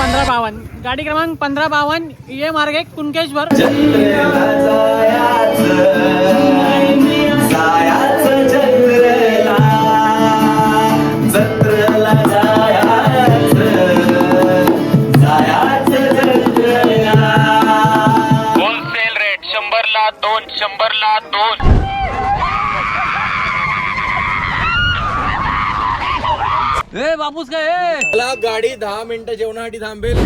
1552 गाडी क्रमांक 1552 ये मार्ग आहे कुणकेश्वर. होलसेल रेट 100ला 2, 100ला 2. ए बापूस काय मला गाडी 10 मिनिटं जेवणासाठी थांबेल.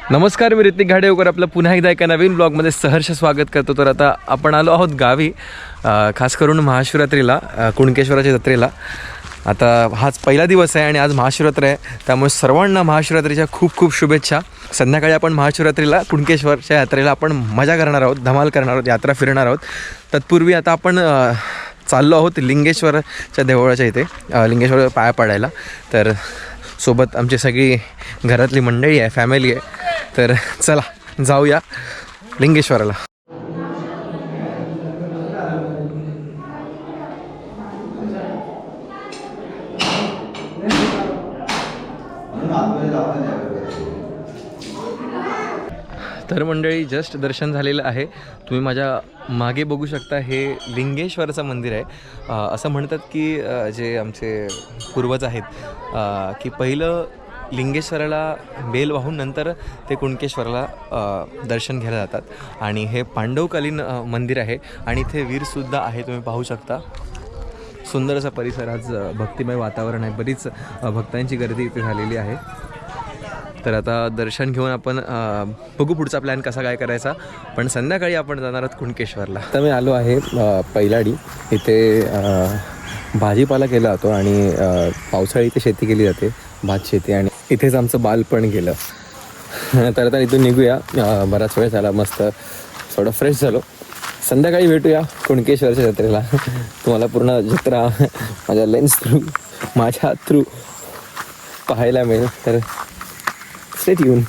नमस्कार, मी ऋतिक घाडेवकर आपलं पुन्हा एकदा एका नवीन ब्लॉगमध्ये सहर्ष स्वागत करतो. तर आता आपण आलो आहोत गावी, खास करून महाशिवरात्रीला, कुणकेश्वराच्या जत्रेला. आता हाच पहिला दिवस आहे आणि आज महाशिवरात्र आहे, त्यामुळे सर्वांना महाशिवरात्रीच्या खूप खूप शुभेच्छा. संध्याकाळी आपण महाशिवरात्रीला कुणकेश्वरच्या यात्रेला आपण मजा करणार आहोत, धमाल करणार आहोत, यात्रा फिरणार आहोत. तत्पूर्वी आता आपण चाललो आहोत लिंगेश्वरच्या देवळाच्या इथे, लिंगेश्वर पाया पडायला. तर सोबत आमची सगळी घरातली मंडळी आहे, फॅमिली आहे. तर चला जाऊया लिंगेश्वराला. तर मंडळी, जस्ट दर्शन झालेलं आहे. तुम्ही माझ्या मागे बघू शकता, हे लिंगेश्वराचं मंदिर आहे. असं म्हणतात की जे आमचे पूर्वज आहेत की पहिलं लिंगेश्वराला बेल वाहून नंतर ते कुणकेश्वराला दर्शन घ्यायला जातात. आणि हे पांडवकालीन मंदिर आहे आणि इथे वीरसुद्धा आहे, तुम्ही पाहू शकता. सुंदर असा परिसर, आज भक्तिमय वातावरण आहे, बरीच भक्तांची गर्दी इथे झालेली आहे. तर आता दर्शन घेऊन आपण बघू पुढचा प्लॅन कसा काय करायचा. पण संध्याकाळी आपण जाणार आहोत कुणकेश्वरला. तर मी आलो आहे पैलाडी इथे. भाजीपाला केला जातो आणि पावसाळी इथे शेती केली जाते, भात शेती, आणि इथेच आमचं बालपण गेलं. तर आता इथून निघूया. बराच वेळ झाला, मस्त थोडं फ्रेश झालो. संध्याकाळी भेटूया कुणकेश्वरच्या जत्रेला. तुम्हाला पूर्ण जत्रा माझ्या लेन्स थ्रू, माझ्या थ्रू पाहायला मिळेल. तर stay tuned.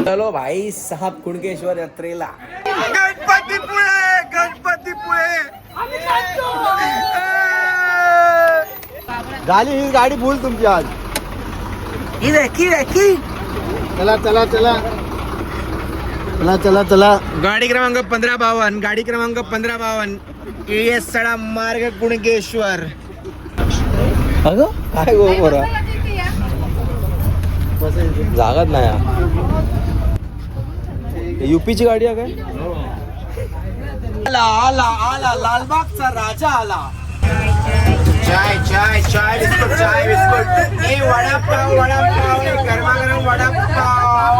चलो भाई साहब कुणकेश्वर यात्रेला. गणपतीपुळे, गणपतीपुळे. ही गाडी फुल तुमची आज. चला चला चला चला चला चला. गाडी क्रमांक 1552, गाडी क्रमांक 1552, ES सडा मार्ग कुणकेश्वर. अगं काय गो बरा जागाच नाही. युपीची गाडी आहे काय? आला आला आला, लालबागचा राजा आला. चाय चाय चाय बिस्कुट, चाय बिस्कुट. ए वडापाव, वडापाव, गरमागरम vada pav.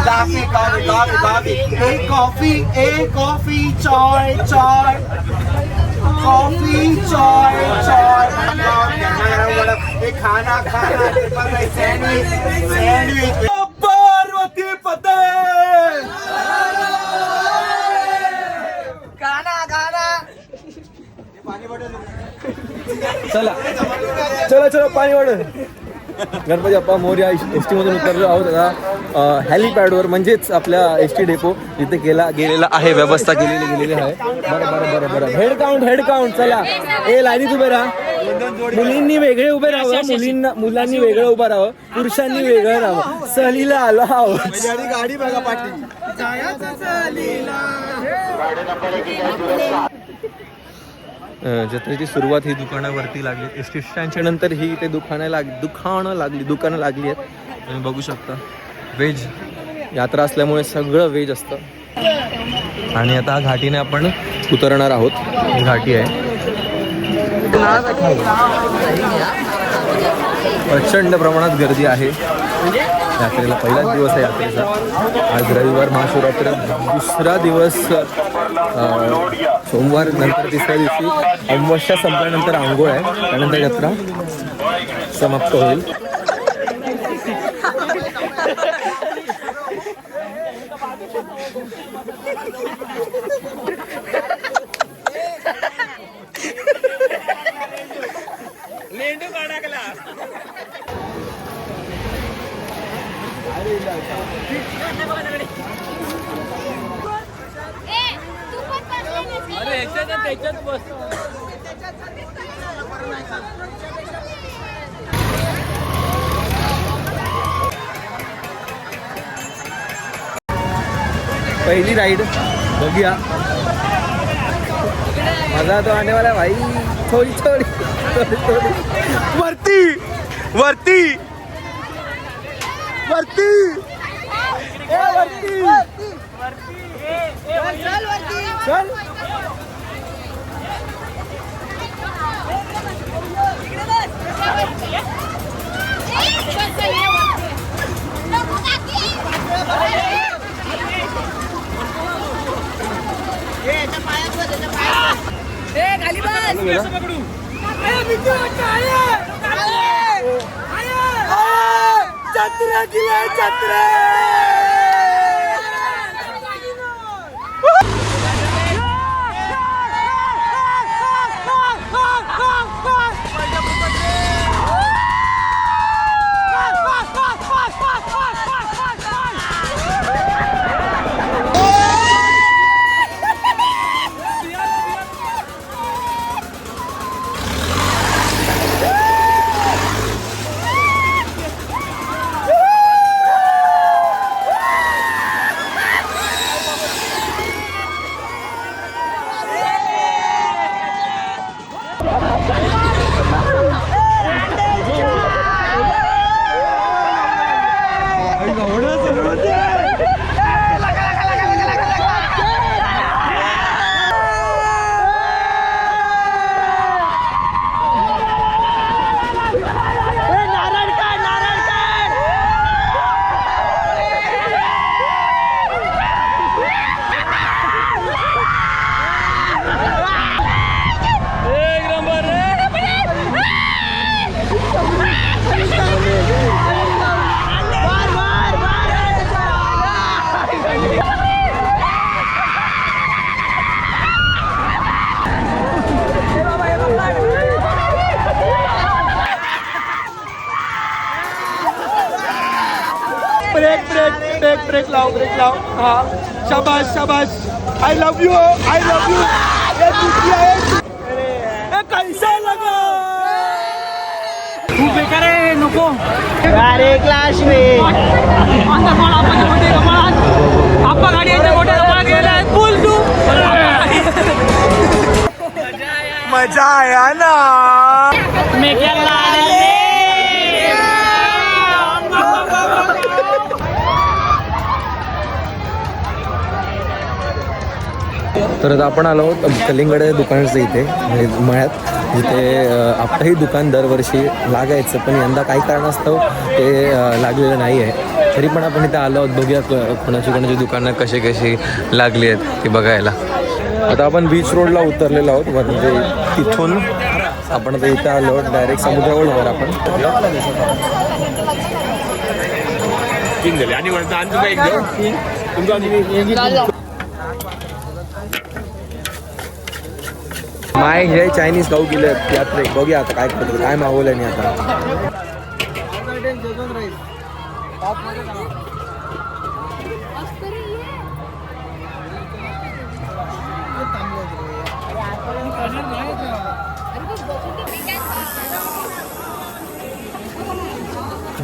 Coffee coffee coffee coffee. ए कॉफी, चाय चाय, कॉफी चाय चाय. गरमागरम वडापाव. ए खाना खाना, सैंडविच सैंडविच. पार्वती पटेल. गाना गाना. चला चला चला पाणी वाढ. गणपती बाप्पा मोरया. एस टीमधून उतरलो आहोत आता हॅलिपॅडवर, म्हणजेच आपल्या एस टी डेपो जिथे गेलेला आहे, व्यवस्था केलेली आहे. बरं बरं बरं बरं. Head count. चला, ए लाईनीत उभे राहा. मुलींनी वेगळे उभे राहावं, मुलांनी वेगळं उभं राहावं, पुरुषांनी वेगळं राहावं. सहलीला आलो आहोत. गाडी बघा पाठी. जत्रेची सुरुवात ही दुकानावरती लागली. एस टी स्टँडच्या नंतर ही ते दुकानं लागली आहेत. तुम्ही बघू शकता व्हेज यात्रा असल्यामुळे सगळं व्हेज असतं. आणि आता घाटीने आपण उतरणार आहोत. ही घाटी आहे. प्रचंड प्रमाणात गर्दी आहे यात्रेला. पहिलाच दिवस आहे यात्रेचा. आज रविवार, महाशिवरात्र, दुसरा दिवस सोमवार, नंतर तिसऱ्या दिवशी अमावस्या संपल्यानंतर आंघोळ आहे. त्यानंतर यात्रा समाप्त होईल. पहिली राईड बघूया. मजा तो आने वाला भाई. थोडी थोडी थोडी थोडी. वरती वरती वरती वरती चल. जत्रा दिला जत्रा. ब्रेक लाओ हाँ. शाबाश शाबाश. I love you. कैसा लगा? खूप बेकार आहे. नको अरे क्लास में आप्पा गाडी याच्या मोठ्या कमाला गेला बोल तू. मजा आया ना. तर आता आपण आलो आहोत कलिंगड दुकानाचं इथे म्हणजे मळ्यात, जिथे आपलंही दुकान दरवर्षी लागायचं, पण यंदा काही कारणास्तव ते लागलेलं नाही आहे. तरी पण आपण इथे आलो आहोत. बघूया कोणाची दुकानं कशी लागली आहेत ती बघायला. आता आपण बीच रोडला उतरलेलो आहोत. म्हणजे तिथून आपण आता इथं आलो आहोत डायरेक्ट समुद्रावर. आपण माय हे चायनीज खाऊ गेले यात्रेक. बघूया आता काय करतो, काय मागवलं नाही आता.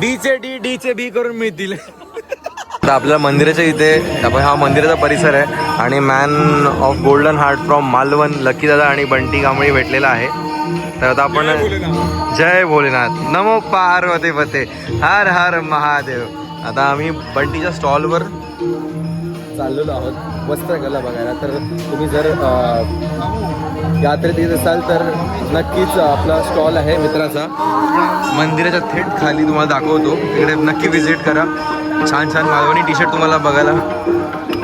डी चे डी डी चे बी करून मिळतील. आता आपल्या मंदिराच्या इथे आपण हा मंदिराचा परिसर आहे आणि man of golden heart from Malvan lucky दादा आणि बंटी कांबळी भेटलेला आहे. तर आता आपण जय भोलेनाथ नमो पार्वती पते हर हर महादेव. आता आम्ही बंटीच्या स्टॉलवर चाललेलो आहोत वस्त्रकला बघायला. तर तुम्ही जर यात्रेत येत असाल तर नक्कीच आपला स्टॉल आहे मित्राचा मंदिराच्या थेट खाली तुम्हाला दाखवतो. तिकडे नक्की व्हिजिट करा. छान छान मालवणी टी शर्ट तुम्हाला बघायला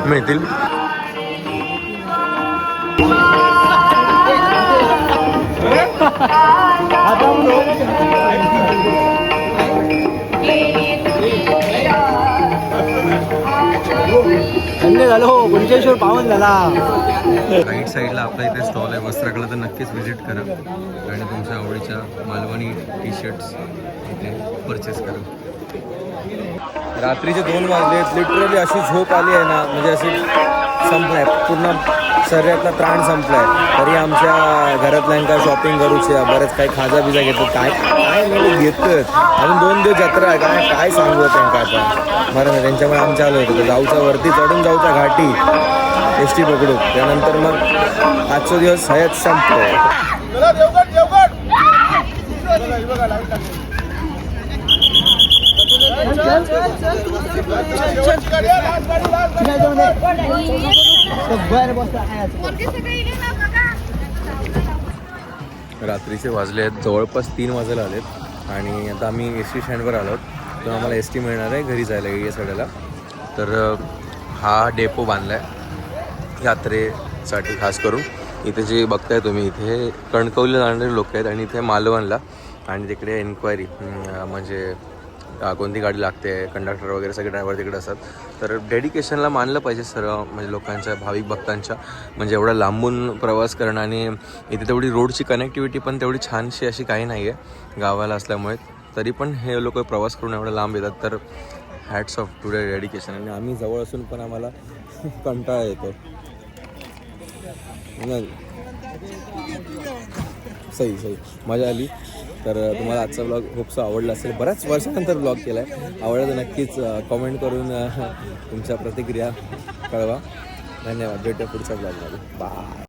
मिळतील. गुंजेश्वर पावन झाला. राईट साईडला आपल्या इथे स्टॉल आहे वस्त्रकला. तर नक्कीच व्हिजिट करा आणि तुमच्या आवडीच्या मालवणी टी शर्ट्स इथे परचेस करा. रात्रीचे 2 वाजलेत. लिटरली अशी झोप आली आहे ना, म्हणजे अशी संपलाय पूर्ण शरीरातला त्राण संपलाय. तरी आमच्या घरातल्यांका शॉपिंग करूची बरेच काही खाजा बिजा घेतात. काय काय म्हणजे घेतात. अजून 2 दिवस जत्रा आहे. काय काय सांगू त्यांना आता बरं नाही. त्यांच्यामुळे आमच्या आलो होतं जाऊचा वरती चढून जाऊचा घाटी एस टी पकडू. त्यानंतर मग आजचा दिवस हयात संपतो. रात्रीचे वाजले आहेत जवळपास 3 वाजायला आलेत आणि आता आम्ही एस टी स्टँडवर आलो आहोत. तर आम्हाला एस टी मिळणार आहे घरी जायला या साईडला. तर हा डेपो बांधला आहे यात्रेसाठी खास करून. इथे जे बघताय तुम्ही इथे कणकवलीला जाणारे लोक आहेत आणि इथे मालवणला आणि तिकडे एन्क्वायरी म्हणजे कोणती गाडी लागते कंडक्टर वगैरे सगळे ड्रायव्हर तिकडे असतात. तर डेडिकेशनला मानलं पाहिजे सर्व म्हणजे लोकांच्या भाविक भक्तांच्या. म्हणजे एवढा लांबून प्रवास करणं आणि इथे तेवढी रोडची कनेक्टिव्हिटी पण तेवढी छानशी अशी काही नाही आहे गावाला असल्यामुळे. तरी पण हे लोक प्रवास करून एवढं लांब येतात. तर हॅट्स ऑफ टू डेडिकेशन. आणि आम्ही जवळ असून पण आम्हाला कंटाळा येतो. सही मजा आली. तर तुम्हाला आजचा ब्लॉग खूपसा आवडला असेल. बऱ्याच वर्षानंतर ब्लॉग केला आहे. आवडला तर नक्कीच कॉमेंट करून तुमच्या प्रतिक्रिया कळवा. धन्यवाद. भेटूया पुढच्या ब्लॉगमध्ये. बाय.